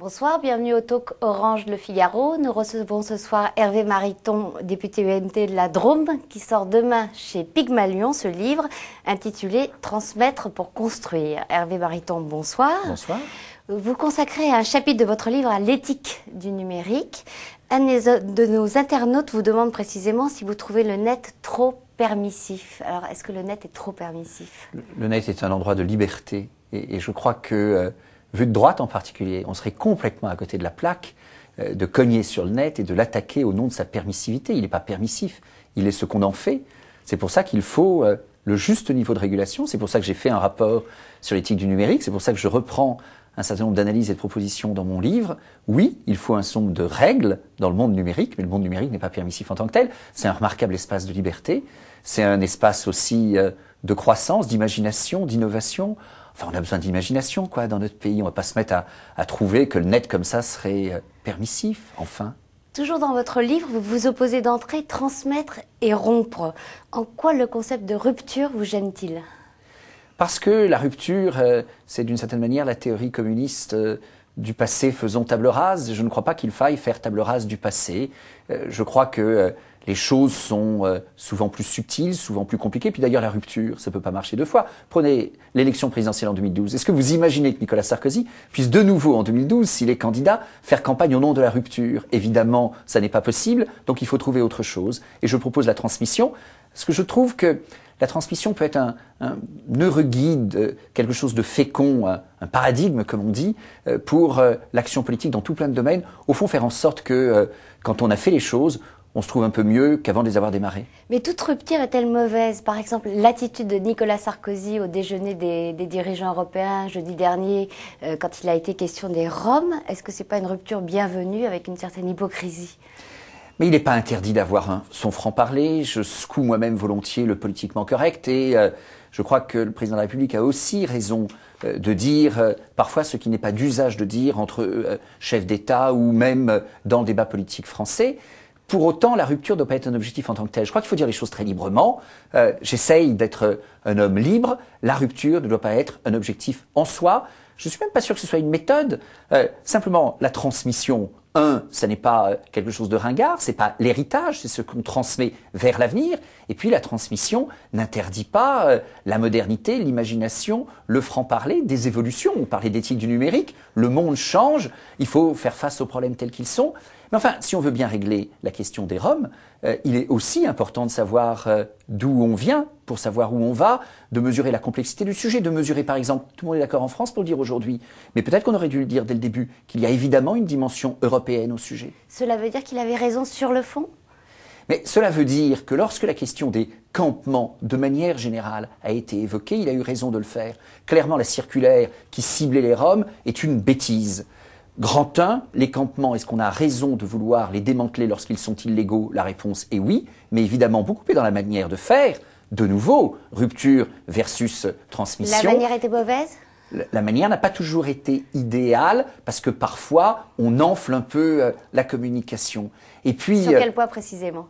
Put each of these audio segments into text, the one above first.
Bonsoir, bienvenue au talk Orange Le Figaro. Nous recevons ce soir Hervé Mariton, député UMP de la Drôme, qui sort demain chez Pygmalion ce livre intitulé « Transmettre pour construire ». Hervé Mariton, bonsoir. Bonsoir. Vous consacrez un chapitre de votre livre à l'éthique du numérique. Un de nos internautes vous demande précisément si vous trouvez le net trop permissif. Alors, est-ce que le net est trop permissif? Le net est un endroit de liberté et je crois que, vu de droite en particulier, on serait complètement à côté de la plaque de cogner sur le net et de l'attaquer au nom de sa permissivité. Il n'est pas permissif, il est ce qu'on en fait. C'est pour ça qu'il faut le juste niveau de régulation. C'est pour ça que j'ai fait un rapport sur l'éthique du numérique. C'est pour ça que je reprends un certain nombre d'analyses et de propositions dans mon livre. Oui, il faut un certain nombre de règles dans le monde numérique, mais le monde numérique n'est pas permissif en tant que tel. C'est un remarquable espace de liberté. C'est un espace aussi de croissance, d'imagination, d'innovation. Enfin, on a besoin d'imagination, quoi, dans notre pays. On ne va pas se mettre à trouver que le net comme ça serait permissif, enfin. Toujours dans votre livre, vous vous opposez d'entrée transmettre et rompre. En quoi le concept de rupture vous gêne-t-il? Parce que la rupture, c'est d'une certaine manière la théorie communiste du passé faisons table rase. Je ne crois pas qu'il faille faire table rase du passé. Je crois que les choses sont souvent plus subtiles, souvent plus compliquées. Puis d'ailleurs, la rupture, ça ne peut pas marcher deux fois. Prenez l'élection présidentielle en 2012. Est-ce que vous imaginez que Nicolas Sarkozy puisse de nouveau, en 2012, s'il est candidat, faire campagne au nom de la rupture? Évidemment, ça n'est pas possible, donc il faut trouver autre chose. Et je propose la transmission, parce que je trouve que la transmission peut être un heureux guide, quelque chose de fécond, un paradigme, comme on dit, pour l'action politique dans tout plein de domaines. Au fond, faire en sorte que, quand on a fait les choses, on se trouve un peu mieux qu'avant de les avoir démarrées. Mais toute rupture est-elle mauvaise? Par exemple, l'attitude de Nicolas Sarkozy au déjeuner des dirigeants européens jeudi dernier, quand il a été question des Roms, est-ce que ce n'est pas une rupture bienvenue avec une certaine hypocrisie? Mais il n'est pas interdit d'avoir son franc-parler. Je secoue moi-même volontiers le politiquement correct et je crois que le président de la République a aussi raison de dire parfois ce qui n'est pas d'usage de dire entre chefs d'État ou même dans le débat politique français. Pour autant, la rupture ne doit pas être un objectif en tant que tel. Je crois qu'il faut dire les choses très librement. J'essaye d'être un homme libre. La rupture ne doit pas être un objectif en soi. Je ne suis même pas sûr que ce soit une méthode. Simplement, la transmission, ça n'est pas quelque chose de ringard, c'est pas l'héritage, c'est ce qu'on transmet vers l'avenir. Et puis la transmission n'interdit pas la modernité, l'imagination, le franc-parler, des évolutions. On parlait d'éthique du numérique, le monde change, il faut faire face aux problèmes tels qu'ils sont. Mais enfin, si on veut bien régler la question des Roms, il est aussi important de savoir d'où on vient, pour savoir où on va, de mesurer la complexité du sujet, de mesurer par exemple, tout le monde est d'accord en France pour le dire aujourd'hui, mais peut-être qu'on aurait dû le dire dès le début, qu'il y a évidemment une dimension européenne au sujet. Cela veut dire qu'il avait raison sur le fond? Mais cela veut dire que lorsque la question des campements, de manière générale, a été évoquée, il a eu raison de le faire. Clairement, la circulaire qui ciblait les Roms est une bêtise. Grand 1, les campements, est-ce qu'on a raison de vouloir les démanteler lorsqu'ils sont illégaux? La réponse est oui, mais évidemment beaucoup plus dans la manière de faire. De nouveau, rupture versus transmission. La manière était mauvaise? La manière n'a pas toujours été idéale parce que parfois on enfle un peu la communication. Et puis, sur quel point précisément?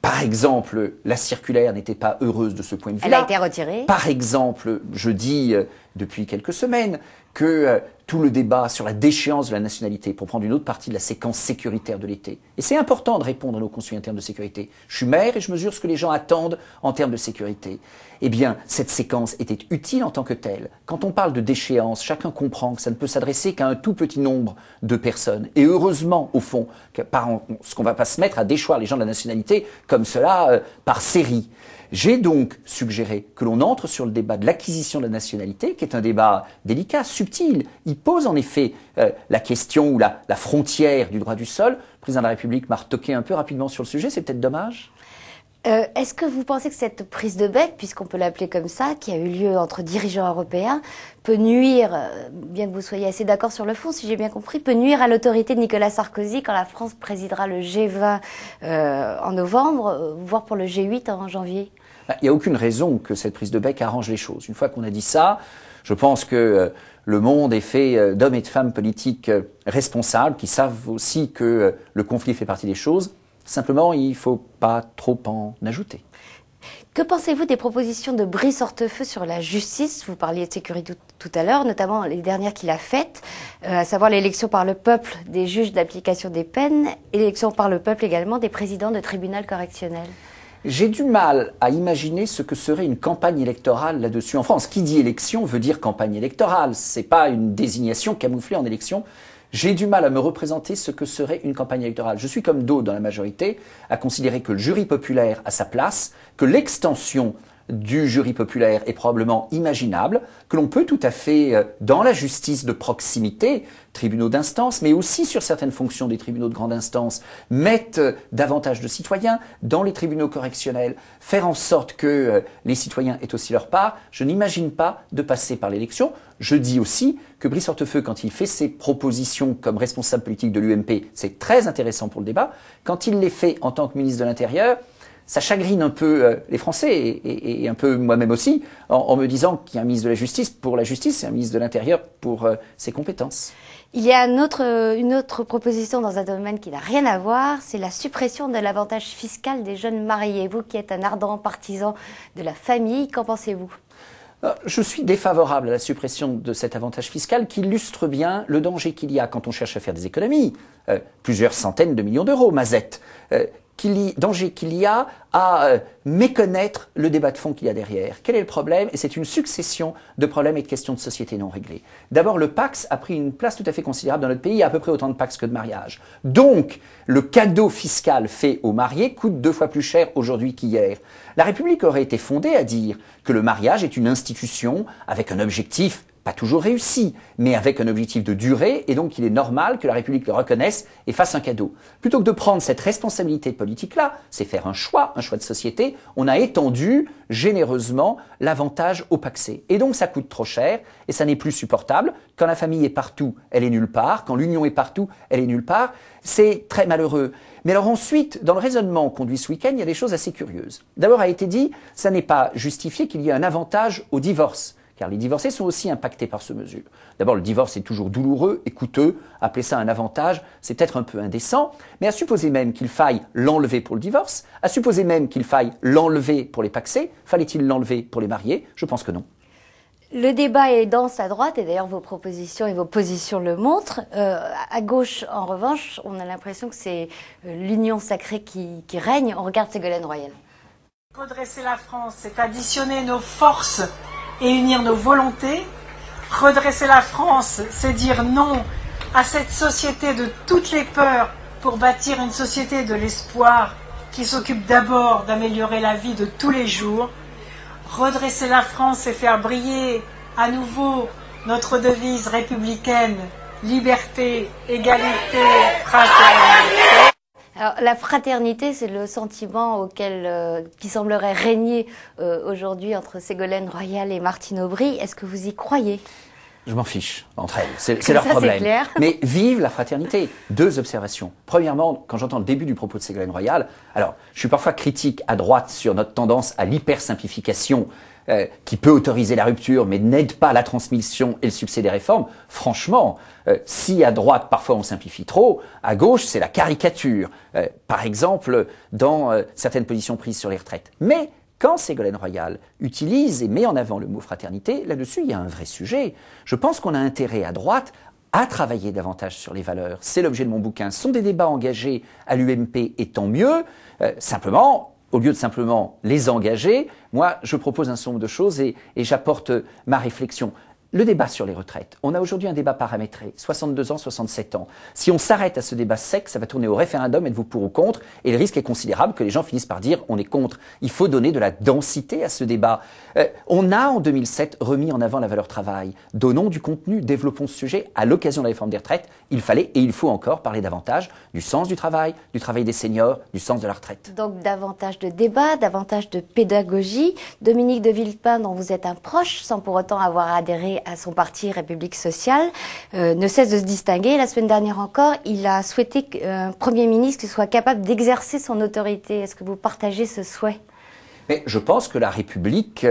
Par exemple, la circulaire n'était pas heureuse de ce point de vue-là. Elle a été retirée. Par exemple, je dis depuis quelques semaines que tout le débat sur la déchéance de la nationalité, pour prendre une autre partie de la séquence sécuritaire de l'été, et c'est important de répondre à nos consignes en termes de sécurité. Je suis maire et je mesure ce que les gens attendent en termes de sécurité. Eh bien, cette séquence était utile en tant que telle. Quand on parle de déchéance, chacun comprend que ça ne peut s'adresser qu'à un tout petit nombre de personnes. Et heureusement, au fond, ce qu'on ne va pas se mettre à déchoir les gens de la nationalité comme cela par série. J'ai donc suggéré que l'on entre sur le débat de l'acquisition de la nationalité, qui est un débat délicat, subtil. Il pose en effet la question ou la frontière du droit du sol. Le président de la République m'a retoqué un peu rapidement sur le sujet, c'est peut-être dommage. Est-ce que vous pensez que cette prise de bec, puisqu'on peut l'appeler comme ça, qui a eu lieu entre dirigeants européens, peut nuire, bien que vous soyez assez d'accord sur le fond, si j'ai bien compris, peut nuire à l'autorité de Nicolas Sarkozy quand la France présidera le G20 en novembre, voire pour le G8 en janvier? Il n'y a aucune raison que cette prise de bec arrange les choses. Une fois qu'on a dit ça, je pense que le monde est fait d'hommes et de femmes politiques responsables qui savent aussi que le conflit fait partie des choses. Simplement, il ne faut pas trop en ajouter. Que pensez-vous des propositions de Brice Hortefeux sur la justice? Vous parliez de sécurité tout à l'heure, notamment les dernières qu'il a faites, à savoir l'élection par le peuple des juges d'application des peines et l'élection par le peuple également des présidents de tribunal correctionnel. J'ai du mal à imaginer ce que serait une campagne électorale là-dessus en France. Qui dit élection veut dire campagne électorale. C'est pas une désignation camouflée en élection. J'ai du mal à me représenter ce que serait une campagne électorale. Je suis comme d'autres dans la majorité à considérer que le jury populaire a sa place, que l'extension du jury populaire est probablement imaginable, que l'on peut tout à fait, dans la justice de proximité, tribunaux d'instance, mais aussi sur certaines fonctions des tribunaux de grande instance, mettre davantage de citoyens dans les tribunaux correctionnels, faire en sorte que les citoyens aient aussi leur part. Je n'imagine pas de passer par l'élection. Je dis aussi que Brice Hortefeux, quand il fait ses propositions comme responsable politique de l'UMP, c'est très intéressant pour le débat. Quand il les fait en tant que ministre de l'Intérieur, ça chagrine un peu les Français et un peu moi-même aussi, en me disant qu'il y a un ministre de la Justice pour la justice et un ministre de l'Intérieur pour ses compétences. Il y a une autre proposition dans un domaine qui n'a rien à voir, c'est la suppression de l'avantage fiscal des jeunes mariés. Vous qui êtes un ardent partisan de la famille, qu'en pensez-vous ? Je suis défavorable à la suppression de cet avantage fiscal qui illustre bien le danger qu'il y a quand on cherche à faire des économies. Plusieurs centaines de millions d'euros, Mazette. Danger qu'il y a à méconnaître le débat de fond qu'il y a derrière. Quel est le problème? Et c'est une succession de problèmes et de questions de société non réglées. D'abord, le Pacs a pris une place tout à fait considérable dans notre pays. Il y a à peu près autant de Pacs que de mariages. Donc, le cadeau fiscal fait aux mariés coûte 2 fois plus cher aujourd'hui qu'hier. La République aurait été fondée à dire que le mariage est une institution avec un objectif pas toujours réussi, mais avec un objectif de durée, et donc il est normal que la République le reconnaisse et fasse un cadeau. Plutôt que de prendre cette responsabilité politique-là, c'est faire un choix de société, on a étendu généreusement l'avantage au pacsé. Et donc ça coûte trop cher, et ça n'est plus supportable. Quand la famille est partout, elle est nulle part. Quand l'union est partout, elle est nulle part. C'est très malheureux. Mais alors ensuite, dans le raisonnement conduit ce week-end, il y a des choses assez curieuses. D'abord a été dit, ça n'est pas justifié qu'il y ait un avantage au divorce, car les divorcés sont aussi impactés par ce mesure. D'abord, le divorce est toujours douloureux et coûteux. Appeler ça un avantage, c'est peut-être un peu indécent. Mais à supposer même qu'il faille l'enlever pour le divorce, à supposer même qu'il faille l'enlever pour les pacsés, fallait-il l'enlever pour les mariés? Je pense que non. Le débat est dense à droite, et d'ailleurs vos propositions et vos positions le montrent. À gauche, en revanche, on a l'impression que c'est l'union sacrée qui règne. On regarde Ségolène Royal. Redresser la France, c'est additionner nos forces et unir nos volontés. Redresser la France, c'est dire non à cette société de toutes les peurs pour bâtir une société de l'espoir qui s'occupe d'abord d'améliorer la vie de tous les jours. Redresser la France, c'est faire briller à nouveau notre devise républicaine, liberté, égalité, fraternité. Alors, la fraternité, c'est le sentiment qui semblerait régner aujourd'hui entre Ségolène Royal et Martine Aubry. Est-ce que vous y croyez? Je m'en fiche entre elles, c'est leur problème. Clair. Mais vive la fraternité. 2 observations. Premièrement, quand j'entends le début du propos de Ségolène Royal, alors je suis parfois critique à droite sur notre tendance à l'hypersimplification qui peut autoriser la rupture mais n'aide pas la transmission et le succès des réformes. Franchement, si à droite parfois on simplifie trop, à gauche c'est la caricature. Par exemple, dans certaines positions prises sur les retraites. Mais quand Ségolène Royal utilise et met en avant le mot fraternité, là-dessus, il y a un vrai sujet. Je pense qu'on a intérêt à droite à travailler davantage sur les valeurs. C'est l'objet de mon bouquin. Ce sont des débats engagés à l'UMP et tant mieux. Simplement, au lieu de simplement les engager, moi, je propose un certain nombre de choses et j'apporte ma réflexion. Le débat sur les retraites. On a aujourd'hui un débat paramétré, 62 ans, 67 ans. Si on s'arrête à ce débat sec, ça va tourner au référendum, êtes-vous pour ou contre? Et le risque est considérable que les gens finissent par dire on est contre. Il faut donner de la densité à ce débat. On a en 2007 remis en avant la valeur travail. Donnons du contenu, développons ce sujet. À l'occasion de la réforme des retraites, il fallait et il faut encore parler davantage du sens du travail des seniors, du sens de la retraite. Donc davantage de débat, davantage de pédagogie. Dominique de Villepin, dont vous êtes un proche, sans pour autant avoir adhéré à son parti République sociale, ne cesse de se distinguer. La semaine dernière encore, il a souhaité qu'un Premier ministre qui soit capable d'exercer son autorité. Est-ce que vous partagez ce souhait? Mais je pense que la République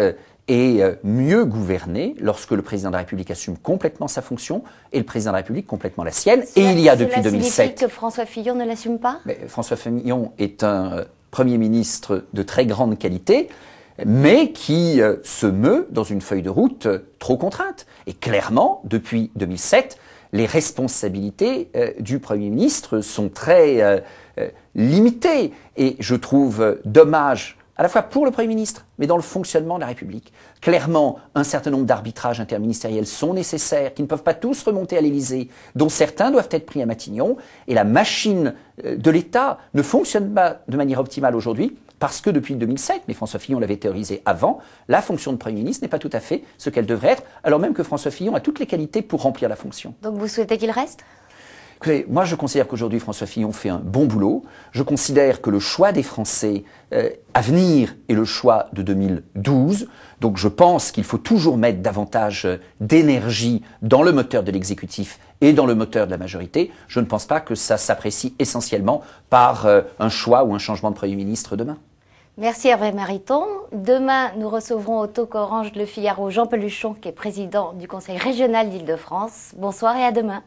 est mieux gouvernée lorsque le président de la République assume complètement sa fonction et le président de la République complètement la sienne. Et il y a depuis 2007. Cela signifie que François Fillon ne l'assume pas? Mais François Fillon est un Premier ministre de très grande qualité, mais qui se meut dans une feuille de route trop contrainte. Et clairement, depuis 2007, les responsabilités du Premier ministre sont très limitées. Et je trouve dommage, à la fois pour le Premier ministre, mais dans le fonctionnement de la République. Clairement, un certain nombre d'arbitrages interministériels sont nécessaires, qui ne peuvent pas tous remonter à l'Élysée, dont certains doivent être pris à Matignon. Et la machine de l'État ne fonctionne pas de manière optimale aujourd'hui, parce que depuis 2007, mais François Fillon l'avait théorisé avant, la fonction de Premier ministre n'est pas tout à fait ce qu'elle devrait être, alors même que François Fillon a toutes les qualités pour remplir la fonction. Donc vous souhaitez qu'il reste ? Écoutez, moi je considère qu'aujourd'hui François Fillon fait un bon boulot. Je considère que le choix des Français à venir est le choix de 2012. Donc je pense qu'il faut toujours mettre davantage d'énergie dans le moteur de l'exécutif et dans le moteur de la majorité. Je ne pense pas que ça s'apprécie essentiellement par un choix ou un changement de Premier ministre demain. Merci Hervé Mariton. Demain, nous recevrons au Talk Orange Le Figaro Jean Peluchon, qui est président du Conseil régional d'Île-de-France. Bonsoir et à demain.